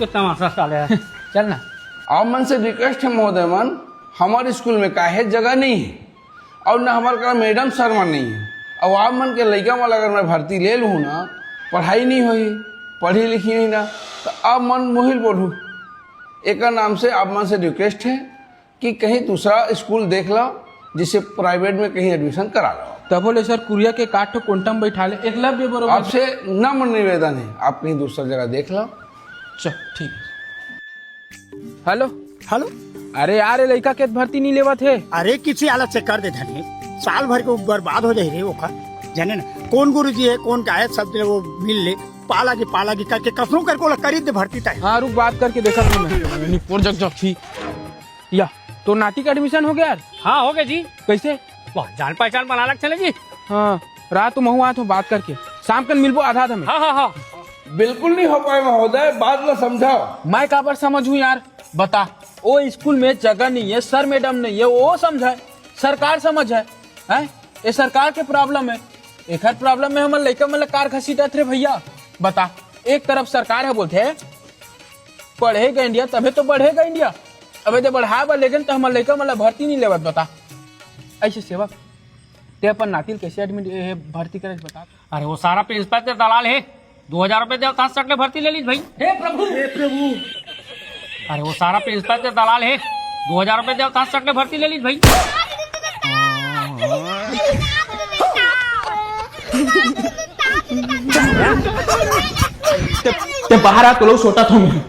तो तमाशा साले है। चल ना। आप मन से रिक्वेस्ट है महोदय मन, हमारे स्कूल में काहे जगह नहीं है और न हमारे का मैडम सर मन नहीं है। और आप मन के लड़का वाला अगर मैं भर्ती ले लूँ ना, पढ़ाई नहीं हुई, पढ़ी लिखी नहीं ना, तो आप मन मुहिल पढ़ू। एक नाम से आप मन से रिक्वेस्ट है कि कहीं दूसरा स्कूल देख लो, जिसे प्राइवेट में कहीं एडमिशन करा लो। तब बोले सर कुरिया के काठ को कोंटम बैठा ले, एकलव्य बरोबर। आपसे न मन निवेदन है, आप कहीं दूसरा जगह देख लो। चल ठीक है। Hello hello. अरे यार लड़का के भर्ती नहीं लेवा थे। अरे किसी हालत से कर दे धनी, साल भर को बर्बाद हो जाए रे वो का जाने ना कौन गुरु जी है कौन का है, सब वो मिल ले पाला की करके कसरों करके करी दे भर्ती तय। हाँ रुक बात करके देखा था मैं जग जग थी या तो नाटी का एडमिशन हो गया यार। हाँ हो गया जी। कैसे? वाह जान पहचान बना लग चले जी। हाँ रात तो महू तो बात करके शाम कल मिलबो आधा था। हाँ हाँ हाँ बिल्कुल नहीं हो पाए महोदय, बात में समझाओ। मैं काबर समझू यार, बता। वो स्कूल में जगह नहीं है, सर मैडम नहीं है, वो समझे, सरकार समझ है, ये सरकार के प्रॉब्लम है। एक हर प्रॉब्लम में हमारे लड़का मतलब कार घसीटत रे भैया। बता, एक तरफ सरकार है बोलते है पढ़ेगा इंडिया तभी तो बढ़ेगा इंडिया, अबे तो बढ़ावा लेकिन तो हमारे लड़का मतलब भर्ती नहीं लेवत। बता ऐसे सेवक ते अपन नातिल कैसे एडमिट भर्ती करे बता। अरे वो सारा प्रिंसिपल के दलाल है, 2000 रुपए दे कहाँ से भर्ती ले ली भाई। हे प्रभु हे प्रभु। अरे वो सारा प्रिंसिपल के दलाल है, 2000 रुपए दे कहाँ से भर्ती ले ली भाई। ते बाहर आ तो लोग सोता था मैं।